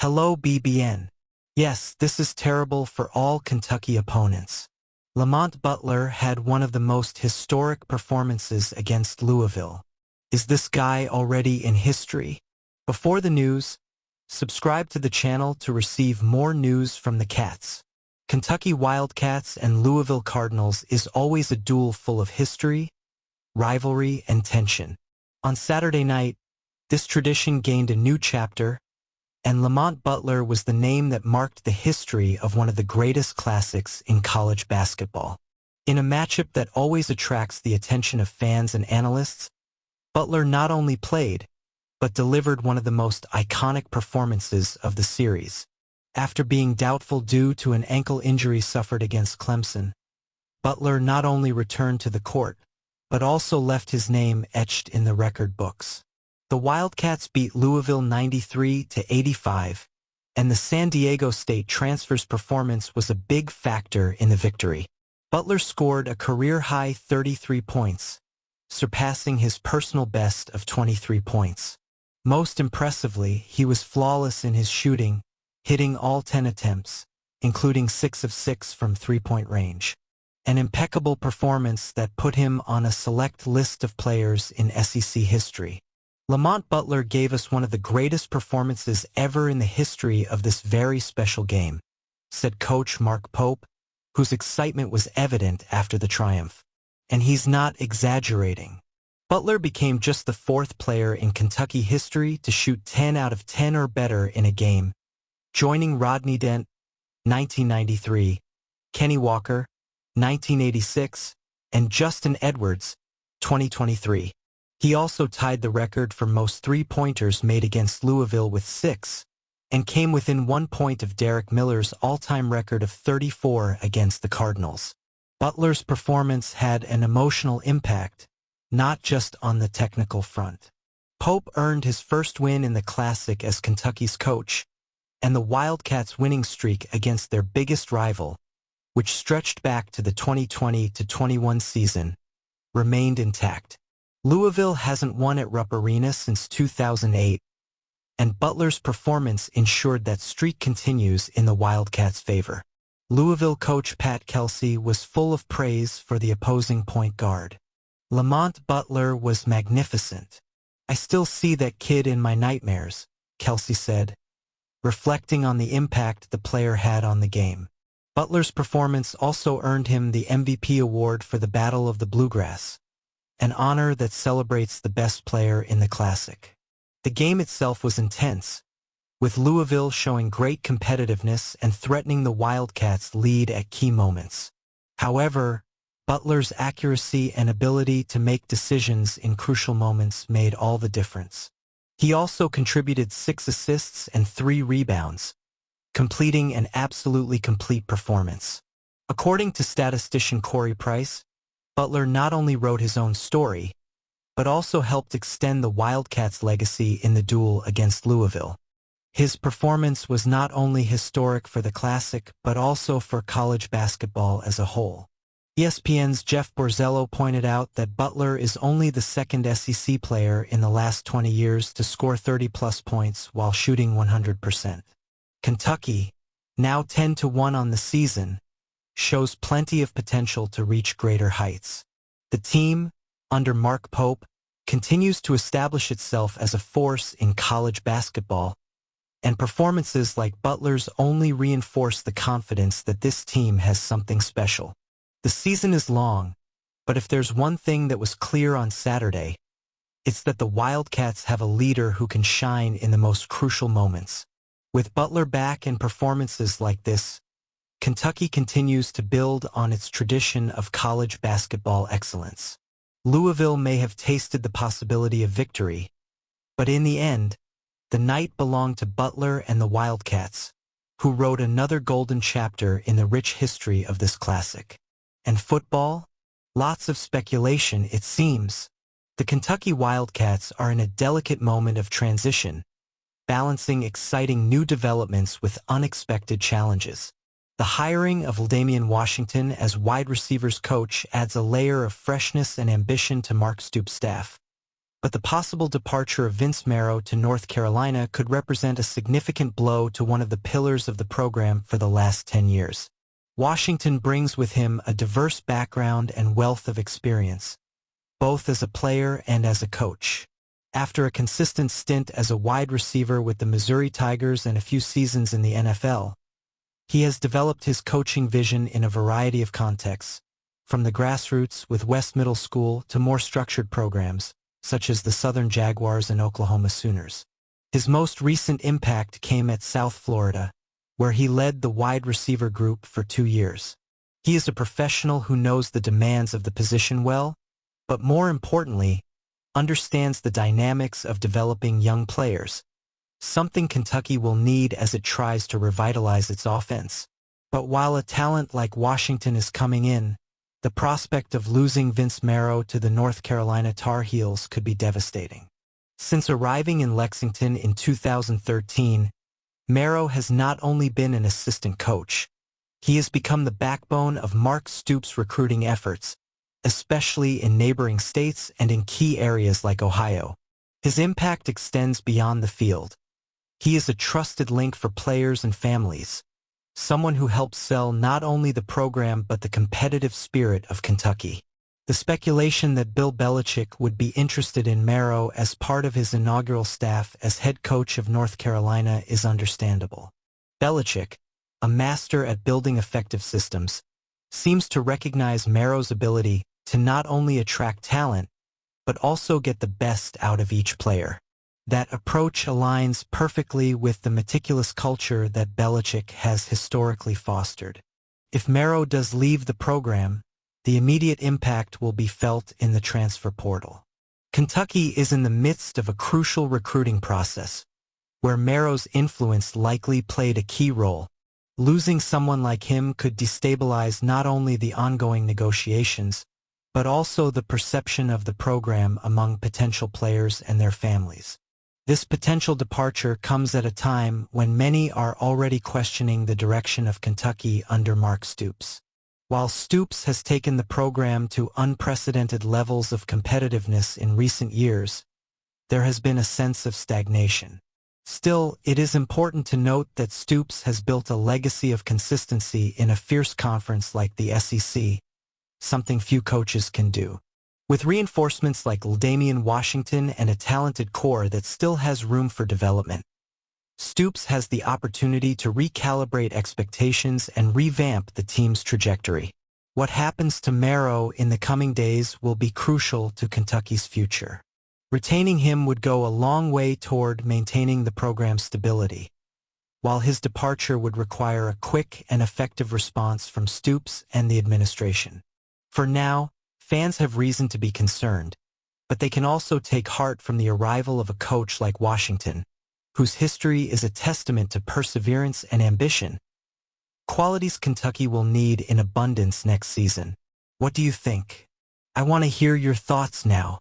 Hello BBN. Yes, this is terrible for all Kentucky opponents. Lamont Butler had one of the most historic performances against Louisville. Is this guy already in history? Before the news, subscribe to the channel to receive more news from the Cats. Kentucky Wildcats and Louisville Cardinals is always a duel full of history, rivalry, and tension. On Saturday night, this tradition gained a new chapter, and Lamont Butler was the name that marked the history of one of the greatest classics in college basketball. In a matchup that always attracts the attention of fans and analysts, Butler not only played, but delivered one of the most iconic performances of the series. After being doubtful due to an ankle injury suffered against Clemson, Butler not only returned to the court, but also left his name etched in the record books. The Wildcats beat Louisville 93-85, and the San Diego State transfer's performance was a big factor in the victory. Butler scored a career-high 33 points, surpassing his personal best of 23 points. Most impressively, he was flawless in his shooting, hitting all 10 attempts, including 6 of 6 from three-point range. An impeccable performance that put him on a select list of players in SEC history. Lamont Butler gave us one of the greatest performances ever in the history of this very special game, said coach Mark Pope, whose excitement was evident after the triumph. And he's not exaggerating. Butler became just the fourth player in Kentucky history to shoot 10 out of 10 or better in a game, joining Rodney Dent, 1993, Kenny Walker, 1986, and Justin Edwards, 2023. He also tied the record for most three-pointers made against Louisville with 6, and came within 1 point of Derek Miller's all-time record of 34 against the Cardinals. Butler's performance had an emotional impact, not just on the technical front. Pope earned his first win in the Classic as Kentucky's coach, and the Wildcats' winning streak against their biggest rival, which stretched back to the 2020-21 season, remained intact. Louisville hasn't won at Rupp Arena since 2008, and Butler's performance ensured that streak continues in the Wildcats' favor. Louisville coach Pat Kelsey was full of praise for the opposing point guard. Lamont Butler was magnificent. I still see that kid in my nightmares, Kelsey said, reflecting on the impact the player had on the game. Butler's performance also earned him the MVP award for the Battle of the Bluegrass, an honor that celebrates the best player in the Classic. The game itself was intense, with Louisville showing great competitiveness and threatening the Wildcats' lead at key moments. However, Butler's accuracy and ability to make decisions in crucial moments made all the difference. He also contributed 6 assists and 3 rebounds, completing an absolutely complete performance. According to statistician Corey Price, Butler not only wrote his own story, but also helped extend the Wildcats' legacy in the duel against Louisville. His performance was not only historic for the Classic, but also for college basketball as a whole. ESPN's Jeff Borzello pointed out that Butler is only the second SEC player in the last 20 years to score 30-plus points while shooting 100%. Kentucky, now 10-1 on the season, shows plenty of potential to reach greater heights. The team, under Mark Pope, continues to establish itself as a force in college basketball, and performances like Butler's only reinforce the confidence that this team has something special. The season is long, but if there's one thing that was clear on Saturday, it's that the Wildcats have a leader who can shine in the most crucial moments. With Butler back and performances like this, Kentucky continues to build on its tradition of college basketball excellence. Louisville may have tasted the possibility of victory, but in the end, the night belonged to Butler and the Wildcats, who wrote another golden chapter in the rich history of this classic. And football? Lots of speculation, it seems. The Kentucky Wildcats are in a delicate moment of transition, balancing exciting new developments with unexpected challenges. The hiring of Damian Washington as wide receivers coach adds a layer of freshness and ambition to Mark Stoops' staff, but the possible departure of Vince Marrow to North Carolina could represent a significant blow to one of the pillars of the program for the last 10 years. Washington brings with him a diverse background and wealth of experience, both as a player and as a coach. After a consistent stint as a wide receiver with the Missouri Tigers and a few seasons in the NFL, he has developed his coaching vision in a variety of contexts, from the grassroots with West Middle School to more structured programs, such as the Southern Jaguars and Oklahoma Sooners. His most recent impact came at South Florida, where he led the wide receiver group for 2 years. He is a professional who knows the demands of the position well, but more importantly, understands the dynamics of developing young players, something Kentucky will need as it tries to revitalize its offense. But while a talent like Washington is coming in, the prospect of losing Vince Marrow to the North Carolina Tar Heels could be devastating. Since arriving in Lexington in 2013, Marrow has not only been an assistant coach, he has become the backbone of Mark Stoops' recruiting efforts, especially in neighboring states and in key areas like Ohio. His impact extends beyond the field. He is a trusted link for players and families, someone who helps sell not only the program but the competitive spirit of Kentucky. The speculation that Bill Belichick would be interested in Marrow as part of his inaugural staff as head coach of North Carolina is understandable. Belichick, a master at building effective systems, seems to recognize Marrow's ability to not only attract talent, but also get the best out of each player. That approach aligns perfectly with the meticulous culture that Belichick has historically fostered. If Marrow does leave the program, the immediate impact will be felt in the transfer portal. Kentucky is in the midst of a crucial recruiting process, where Marrow's influence likely played a key role. Losing someone like him could destabilize not only the ongoing negotiations, but also the perception of the program among potential players and their families. This potential departure comes at a time when many are already questioning the direction of Kentucky under Mark Stoops. While Stoops has taken the program to unprecedented levels of competitiveness in recent years, there has been a sense of stagnation. Still, it is important to note that Stoops has built a legacy of consistency in a fierce conference like the SEC, something few coaches can do. With reinforcements like Damian Washington and a talented core that still has room for development, Stoops has the opportunity to recalibrate expectations and revamp the team's trajectory. What happens to Marrow in the coming days will be crucial to Kentucky's future. Retaining him would go a long way toward maintaining the program's stability, while his departure would require a quick and effective response from Stoops and the administration. For now, fans have reason to be concerned, but they can also take heart from the arrival of a coach like Washington, whose history is a testament to perseverance and ambition, qualities Kentucky will need in abundance next season. What do you think? I want to hear your thoughts now.